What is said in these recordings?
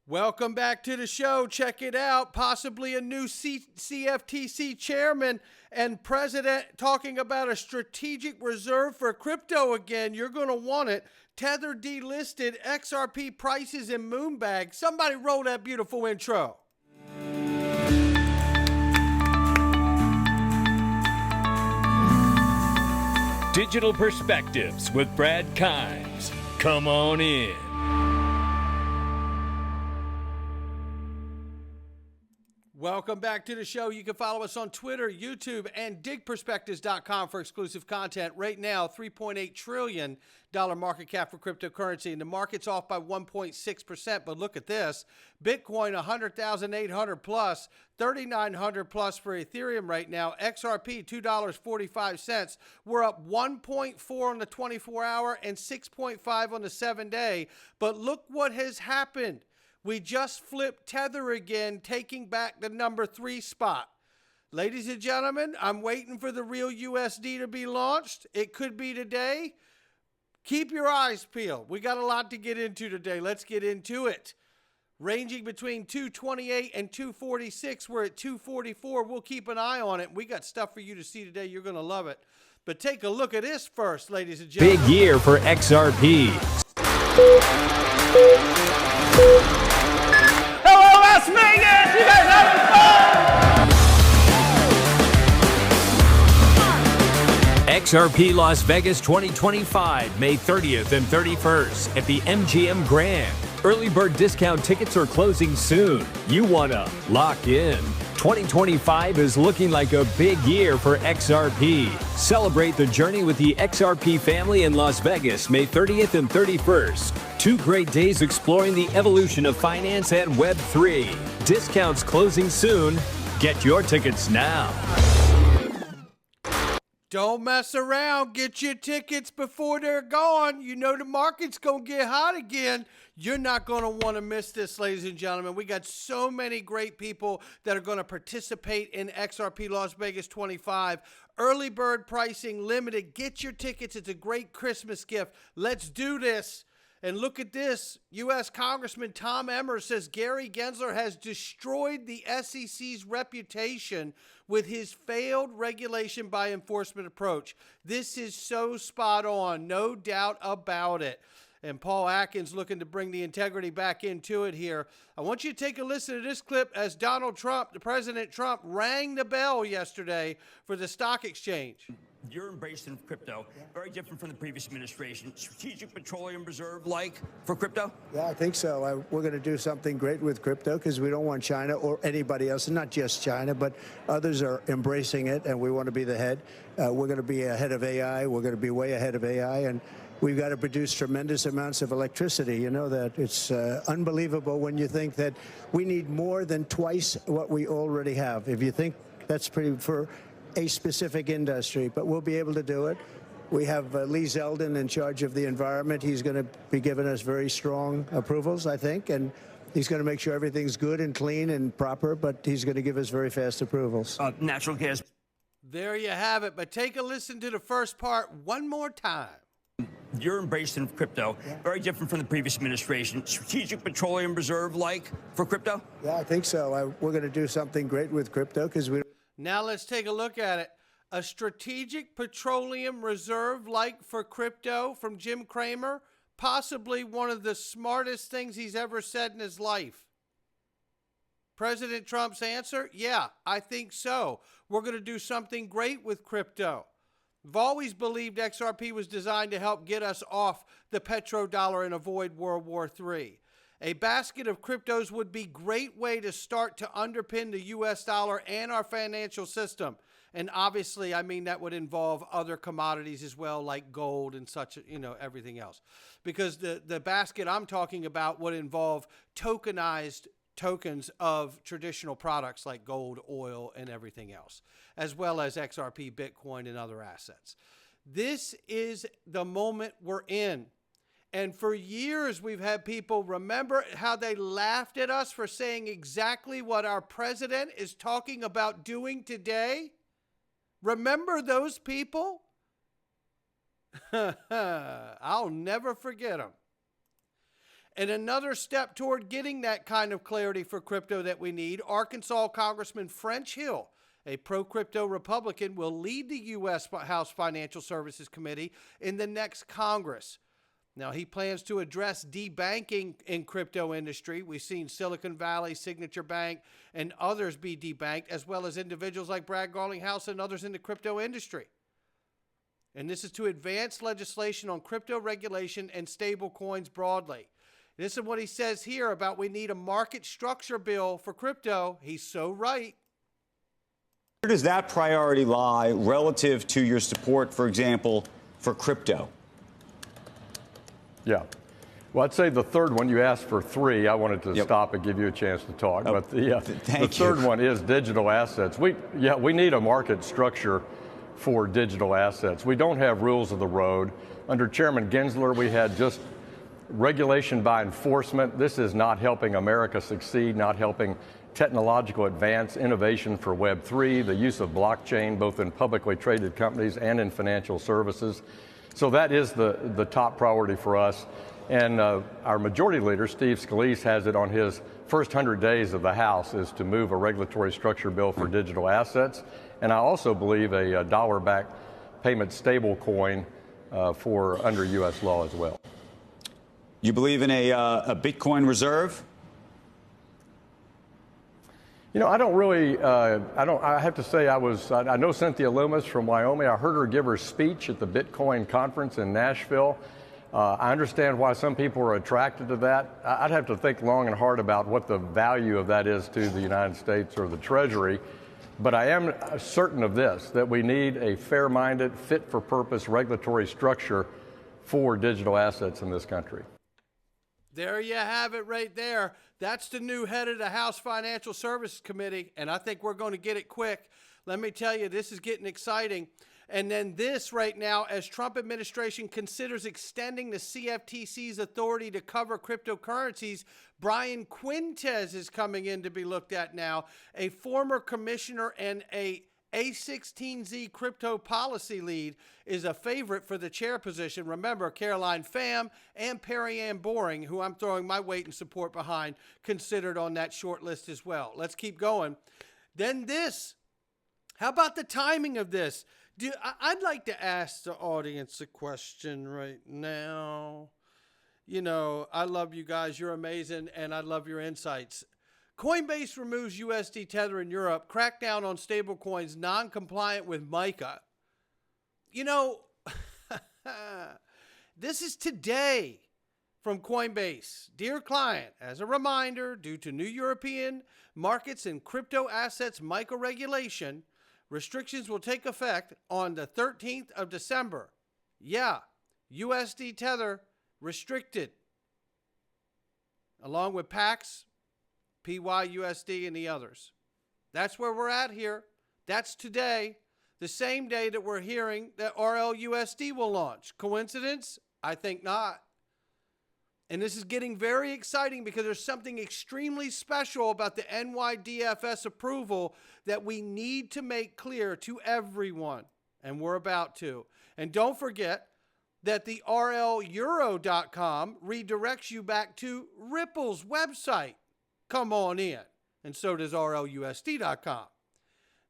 Welcome back to the show. Check it out. Possibly a new CFTC chairman and president talking about a strategic reserve for crypto again. You're going to want it. Tether delisted, XRP prices in moonbag. Somebody roll that beautiful intro. Digital Perspectives with Brad Kimes. Come on in. Welcome back to the show. You can follow us on Twitter, YouTube, and digperspectives.com for exclusive content. Right now, $3.8 trillion market cap for cryptocurrency, and the market's off by 1.6%. But look at this. Bitcoin, 100,800 plus, 3,900 plus for Ethereum right now. XRP, $2.45. We're up 1.4 on the 24-hour and 6.5 on the 7-day. But look what has happened. We just flipped Tether again, taking back the number 3 spot. Ladies and gentlemen, I'm waiting for the real USD to be launched. It could be today. Keep your eyes peeled. We got a lot to get into today. Let's get into it. Ranging between 228 and 246. We're at 244. We'll keep an eye on it. We got stuff for you to see today. You're going to love it. But take a look at this first, ladies and gentlemen. Big year for XRP. Hello, Las Vegas! You guys having fun? XRP Las Vegas 2025, May 30th and 31st at the MGM Grand. Early bird discount tickets are closing soon. You want to lock in. 2025 is looking like a big year for XRP. Celebrate the journey with the XRP family in Las Vegas, May 30th and 31st. 2 great days exploring the evolution of finance and Web3. Discounts closing soon. Get your tickets now. Don't mess around. Get your tickets before they're gone. You know the market's going to get hot again. You're not going to want to miss this, ladies and gentlemen. We got so many great people that are going to participate in XRP Las Vegas 25. Early bird pricing, limited. Get your tickets. It's a great Christmas gift. Let's do this. And look at this. U.S. Congressman Tom Emmer says Gary Gensler has destroyed the SEC's reputation with his failed regulation by enforcement approach. This is so spot on, no doubt about it. And Paul Atkins looking to bring the integrity back into it here. I want you to take a listen to this clip as Donald Trump, the President Trump, rang the bell yesterday for the stock exchange. You're embracing crypto, very different from the previous administration. Strategic Petroleum Reserve like for crypto? Yeah, I think so. We're going to do something great with crypto because we don't want China or anybody else, and not just China, but others are embracing it, and we want to be the head. We're going to be ahead of AI. We're going to be way ahead of AI, and we've got to produce tremendous amounts of electricity. You know that. It's unbelievable when you think that we need more than twice what we already have. If you think that's pretty for a specific industry, but we'll be able to do it. We have Lee Zeldin in charge of the environment. He's going to be giving us very strong approvals, I think, and he's going to make sure everything's good and clean and proper, but he's going to give us very fast approvals. Natural gas. There you have it, but take a listen to the first part one more time. You're embracing crypto, very different from the previous administration. Strategic Petroleum Reserve like for crypto? Yeah, I think so. We're going to do something great with crypto because we... Now let's take a look at it. A strategic petroleum reserve like for crypto from Jim Cramer, possibly one of the smartest things he's ever said in his life. President Trump's answer, yeah, I think so. We're going to do something great with crypto. I've always believed XRP was designed to help get us off the petrodollar and avoid World War III. A basket of cryptos would be a great way to start to underpin the U.S. dollar and our financial system. And obviously, I mean, that would involve other commodities as well, like gold and such, you know, everything else. Because the basket I'm talking about would involve tokenized tokens of traditional products like gold, oil, and everything else, as well as XRP, Bitcoin, and other assets. This is the moment we're in. And for years, we've had people remember how they laughed at us for saying exactly what our president is talking about doing today? Remember those people? I'll never forget them. And another step toward getting that kind of clarity for crypto that we need, Arkansas Congressman French Hill, a pro-crypto Republican, will lead the U.S. House Financial Services Committee in the next Congress. Now, he plans to address debanking in crypto industry. We've seen Silicon Valley, Signature Bank, and others be debanked, as well as individuals like Brad Garlinghouse and others in the crypto industry. And this is to advance legislation on crypto regulation and stable coins broadly. This is what he says here about we need a market structure bill for crypto. He's so right. Where does that priority lie relative to your support, for example, for crypto? Yeah. Well, I'd say the third one, you asked for three. I wanted to stop and give you a chance to talk. But the third one is digital assets. We need a market structure for digital assets. We don't have rules of the road. Under Chairman Gensler, we had just regulation by enforcement. This is not helping America succeed, not helping technological advance, innovation for Web3, the use of blockchain, both in publicly traded companies and in financial services. So that is the top priority for us. And our majority leader, Steve Scalise, has it on his first 100 days of the House is to move a regulatory structure bill for digital assets. And I also believe a dollar-backed payment stable coin for under U.S. law as well. You believe in a Bitcoin reserve? You know, I don't really, I have to say I know Cynthia Loomis from Wyoming. I heard her give her speech at the Bitcoin conference in Nashville. I understand why some people are attracted to that. I'd have to think long and hard about what the value of that is to the United States or the Treasury. But I am certain of this, that we need a fair-minded, fit-for-purpose regulatory structure for digital assets in this country. There you have it right there. That's the new head of the House Financial Services Committee, and I think we're going to get it quick. Let me tell you, this is getting exciting. And then this right now, as Trump administration considers extending the CFTC's authority to cover cryptocurrencies, Brian Quintes is coming in to be looked at now, a former commissioner and a A16Z crypto policy lead, is a favorite for the chair position. Remember, Caroline Pham and Perry Ann Boring, who I'm throwing my weight and support behind, considered on that short list as well. Let's keep going. Then this. How about the timing of this? I'd like to ask the audience a question right now. You know, I love you guys. You're amazing, and I love your insights. Coinbase removes USD Tether in Europe, crackdown on stablecoins non-compliant with MiCA. You know, this is today from Coinbase. Dear client, as a reminder, due to new European markets and crypto assets MiCA regulation, restrictions will take effect on the 13th of December. Yeah, USD Tether restricted, along with PAX, PYUSD, and the others. That's where we're at here. That's today, the same day that we're hearing that RLUSD will launch. Coincidence? I think not. And this is getting very exciting because there's something extremely special about the NYDFS approval that we need to make clear to everyone. And we're about to. And don't forget that the RLEuro.com redirects you back to Ripple's website. Come on in. And so does RLUSD.com.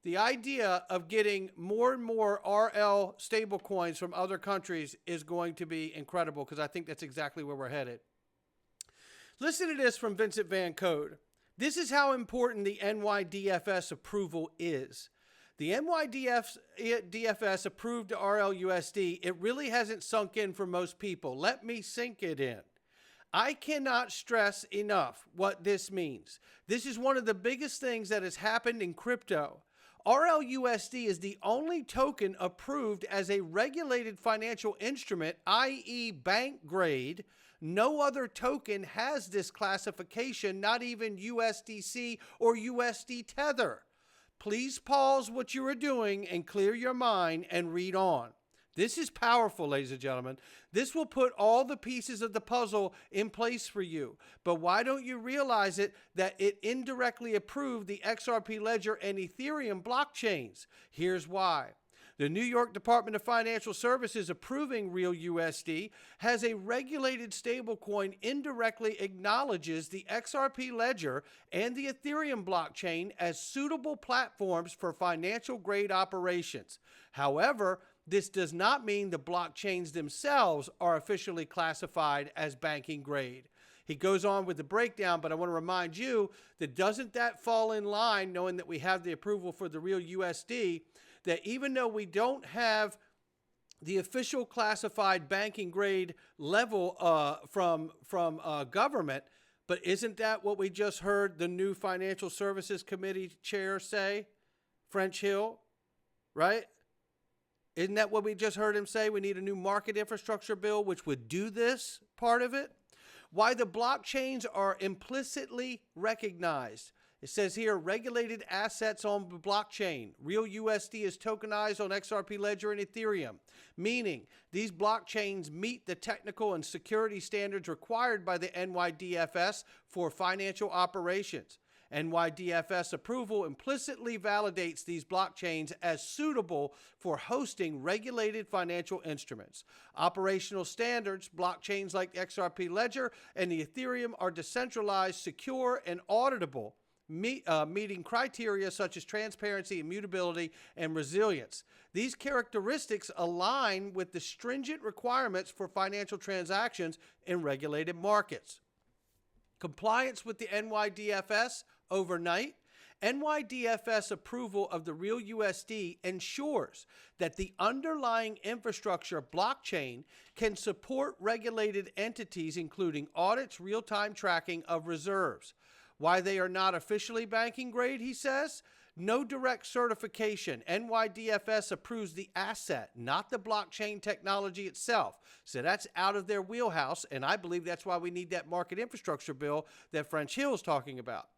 The idea of getting more and more RL stablecoins from other countries is going to be incredible because I think that's exactly where we're headed. Listen to this from Vincent Van Code. This is how important the NYDFS approval is. The NYDFS approved RLUSD. It really hasn't sunk in for most people. Let me sink it in. I cannot stress enough what this means. This is one of the biggest things that has happened in crypto. RLUSD is the only token approved as a regulated financial instrument, i.e. bank grade. No other token has this classification, not even USDC or USD Tether. Please pause what you are doing and clear your mind and read on. This is powerful, ladies and gentlemen. This will put all the pieces of the puzzle in place for you. But why don't you realize it that it indirectly approved the XRP Ledger and Ethereum blockchains? Here's why. The New York Department of Financial Services approving RLUSD has a regulated stablecoin indirectly acknowledges the XRP ledger and the Ethereum blockchain as suitable platforms for financial grade operations. However, this does not mean the blockchains themselves are officially classified as banking grade. He goes on with the breakdown, but I want to remind you that doesn't that fall in line, knowing that we have the approval for the RLUSD, that even though we don't have the official classified banking grade level from government, but isn't that what we just heard the new Financial Services Committee chair say, French Hill, right? Isn't that what we just heard him say? We need a new market infrastructure bill which would do this part of it. Why the blockchains are implicitly recognized. It says here, regulated assets on the blockchain. RLUSD is tokenized on XRP Ledger and Ethereum, meaning these blockchains meet the technical and security standards required by the NYDFS for financial operations. NYDFS approval implicitly validates these blockchains as suitable for hosting regulated financial instruments. Operational standards, blockchains like XRP Ledger and the Ethereum are decentralized, secure, and auditable, meeting criteria such as transparency, immutability, and resilience. These characteristics align with the stringent requirements for financial transactions in regulated markets. Compliance with the NYDFS overnight. NYDFS approval of the RLUSD ensures that the underlying infrastructure blockchain can support regulated entities, including audits, real-time tracking of reserves. Why they are not officially banking grade, he says? No direct certification. NYDFS approves the asset, not the blockchain technology itself. So that's out of their wheelhouse, and I believe that's why we need that market infrastructure bill that French Hill is talking about.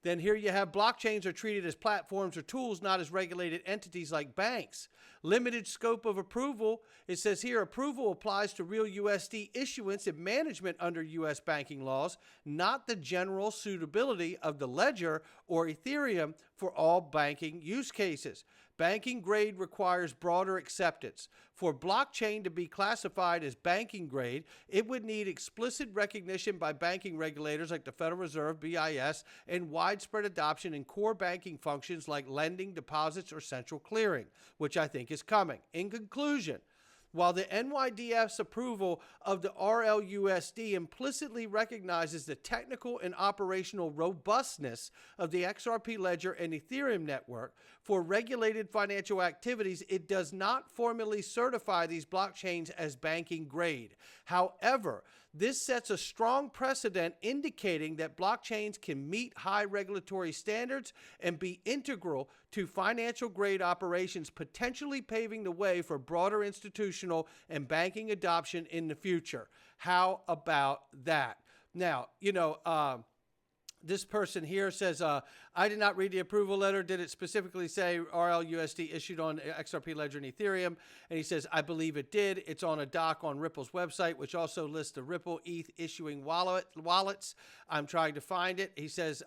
Then here you have blockchains are treated as platforms or tools, not as regulated entities like banks. Limited scope of approval. It says here approval applies to RLUSD issuance and management under U.S. banking laws, not the general suitability of the ledger or Ethereum for all banking use cases. Banking grade requires broader acceptance. For blockchain to be classified as banking grade, it would need explicit recognition by banking regulators like the Federal Reserve, BIS, and widespread adoption in core banking functions like lending, deposits, or central clearing, which I think is coming. In conclusion, while the NYDF's approval of the RLUSD implicitly recognizes the technical and operational robustness of the XRP Ledger and Ethereum network for regulated financial activities, it does not formally certify these blockchains as banking grade. However, this sets a strong precedent indicating that blockchains can meet high regulatory standards and be integral to financial grade operations, potentially paving the way for broader institutional and banking adoption in the future. How about that? Now, this person here says, I did not read the approval letter. Did it specifically say RLUSD issued on XRP Ledger and Ethereum? And he says, I believe it did. It's on a doc on Ripple's website, which also lists the Ripple ETH issuing wallets. I'm trying to find it. He says,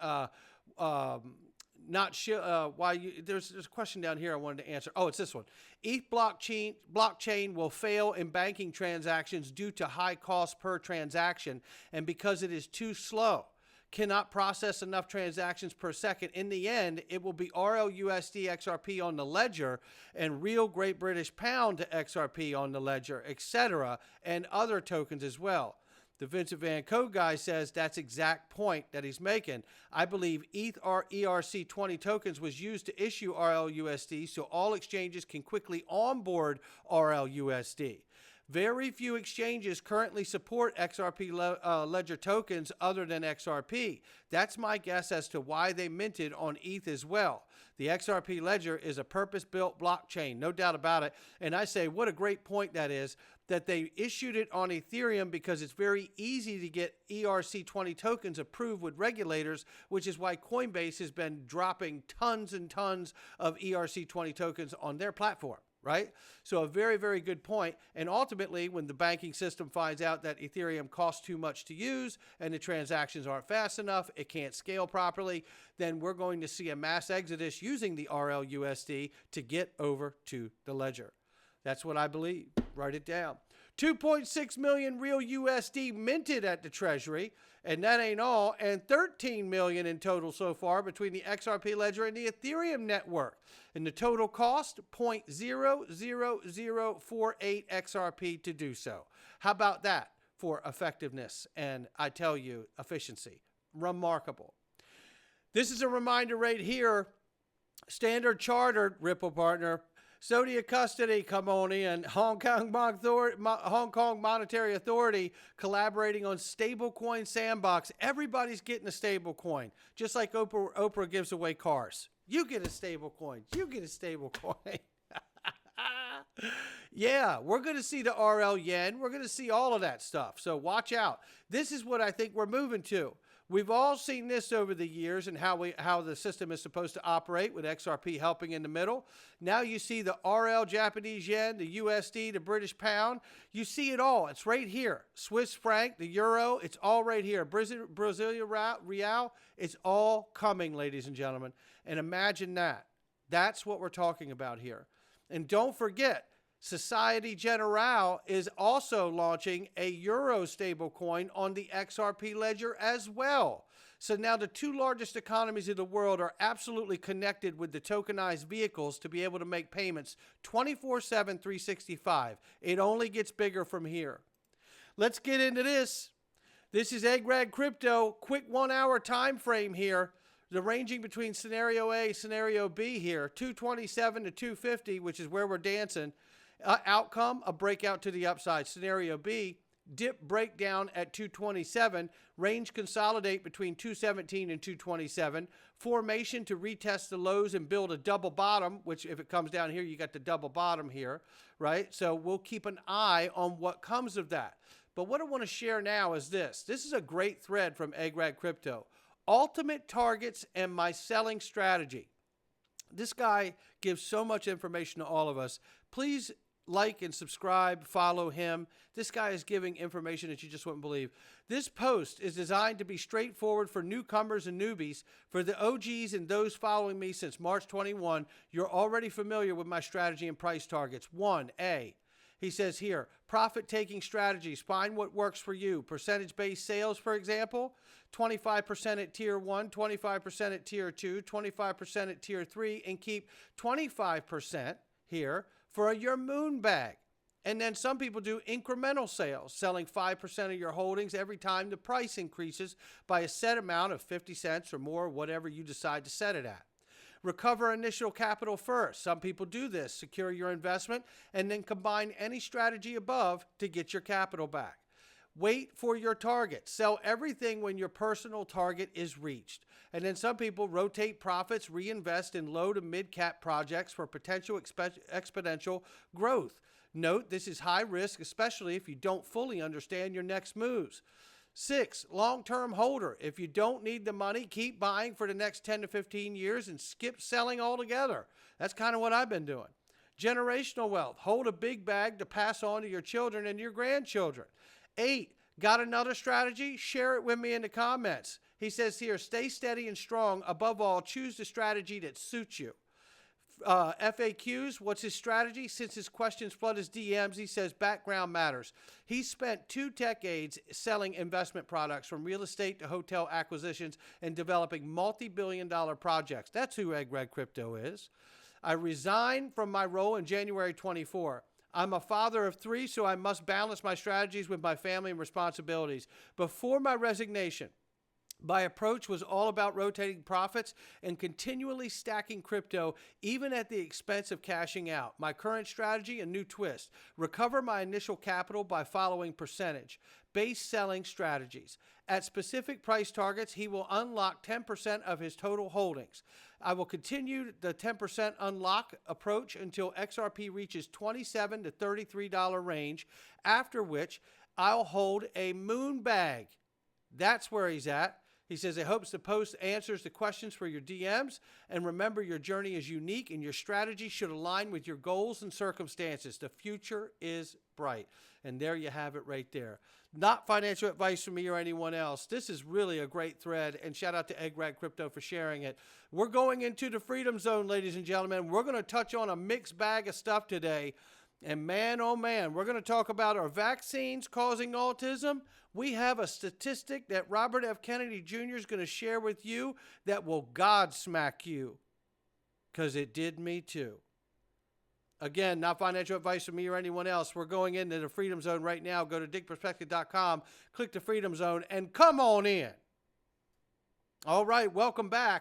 not sure why you, there's a question down here I wanted to answer. Oh, it's this one. ETH blockchain will fail in banking transactions due to high cost per transaction and because it is too slow. Cannot process enough transactions per second. In the end, it will be RLUSD XRP on the ledger and real Great British Pound to XRP on the ledger, etc., and other tokens as well. The Vincent Van Gogh guy says that's exact point that he's making. I believe ETH ERC20 tokens was used to issue RLUSD so all exchanges can quickly onboard RLUSD. Very few exchanges currently support XRP Ledger tokens other than XRP. That's my guess as to why they minted on ETH as well. The XRP Ledger is a purpose-built blockchain, no doubt about it. And I say, what a great point that is, that they issued it on Ethereum because it's very easy to get ERC20 tokens approved with regulators, which is why Coinbase has been dropping tons and tons of ERC20 tokens on their platform. right? So a very, very good point. And ultimately, when the banking system finds out that Ethereum costs too much to use and the transactions aren't fast enough, it can't scale properly, then we're going to see a mass exodus using the RLUSD to get over to the ledger. That's what I believe. Write it down. 2.6 million real USD minted at the Treasury, and that ain't all, and 13 million in total so far between the XRP ledger and the Ethereum network. And the total cost, 0.00048 XRP to do so. How about that for effectiveness and, I tell you, efficiency? Remarkable. This is a reminder right here. Standard Chartered, Ripple partner, Sodia Custody, come on in. Hong Kong Monetary Authority collaborating on stablecoin sandbox. Everybody's getting a stablecoin, just like Oprah gives away cars. You get a stablecoin. You get a stablecoin. Yeah, we're going to see the RL yen. We're going to see all of that stuff. So watch out. This is what I think we're moving to. We've all seen this over the years and how the system is supposed to operate with XRP helping in the middle. Now you see the RL Japanese yen, the USD, the British pound. You see it all. It's right here. Swiss franc, the euro, it's all right here. Brazilian real, it's all coming, ladies and gentlemen. And imagine that. That's what we're talking about here. And don't forget, Societe Generale is also launching a euro stablecoin on the XRP ledger as well. So now the two largest economies of the world are absolutely connected with the tokenized vehicles to be able to make payments 24/7, 365. It only gets bigger from here. Let's get into this. This is Egg Crypto. Quick 1 hour time frame here. The ranging between scenario A, scenario B here, 227 to 250, which is where we're dancing. Outcome, a breakout to the upside. Scenario B, dip breakdown at 227. Range consolidate between 217 and 227. Formation to retest the lows and build a double bottom, which if it comes down here, you got the double bottom here, right? So we'll keep an eye on what comes of that. But what I want to share now is this. This is a great thread from Egg Crypto. Ultimate targets and my selling strategy. This guy gives so much information to all of us. Please like and subscribe, follow him. This guy is giving information that you just wouldn't believe. This post is designed to be straightforward for newcomers and newbies. For the OGs and those following me since March 21, you're already familiar with my strategy and price targets. 1A. He says here, profit-taking strategies. Find what works for you. Percentage-based sales, for example, 25% at Tier 1, 25% at Tier 2, 25% at Tier 3, and keep 25% here for your moon bag. And then some people do incremental sales, selling 5% of your holdings every time the price increases by a set amount of 50 cents or more, whatever you decide to set it at. Recover initial capital first. Some people do this. Secure your investment and then combine any strategy above to get your capital back. Wait for your target. Sell everything when your personal target is reached. And then some people rotate profits, reinvest in low to mid cap projects for potential exponential growth. Note, this is high risk, especially if you don't fully understand your next moves. 6, long-term holder. If you don't need the money, keep buying for the next 10 to 15 years and skip selling altogether. That's kind of what I've been doing. Generational wealth. Hold a big bag to pass on to your children and your grandchildren. 8, got another strategy? Share it with me in the comments. He says here, stay steady and strong. Above all, choose the strategy that suits you. FAQs, what's his strategy? Since his questions flood his DMs, he says background matters. He spent 2 decades selling investment products from real estate to hotel acquisitions and developing multi-billion-dollar projects. That's who Egg Crypto is. I resigned from my role in January 24. I'm a father of 3, so I must balance my strategies with my family and responsibilities. Before my resignation, my approach was all about rotating profits and continually stacking crypto, even at the expense of cashing out. My current strategy, a new twist. Recover my initial capital by following percentage-based selling strategies. At specific price targets, he will unlock 10% of his total holdings. I will continue the 10% unlock approach until XRP reaches $27 to $33 range, after which I'll hold a moon bag. That's where he's at. He says he hopes the post answers the questions for your DMs. And remember, your journey is unique and your strategy should align with your goals and circumstances. The future is bright. And there you have it right there. Not financial advice from me or anyone else. This is really a great thread. And shout out to Egg Rag Crypto for sharing it. We're going into the Freedom Zone, ladies and gentlemen. We're going to touch on a mixed bag of stuff today. And man, oh man, we're going to talk about our vaccines causing autism. We have a statistic that Robert F. Kennedy Jr. is going to share with you that will Godsmack you, because it did me too. Again, not financial advice from me or anyone else. We're going into the Freedom Zone right now. Go to digitalperspectives.com, click the Freedom Zone, and come on in. All right, welcome back.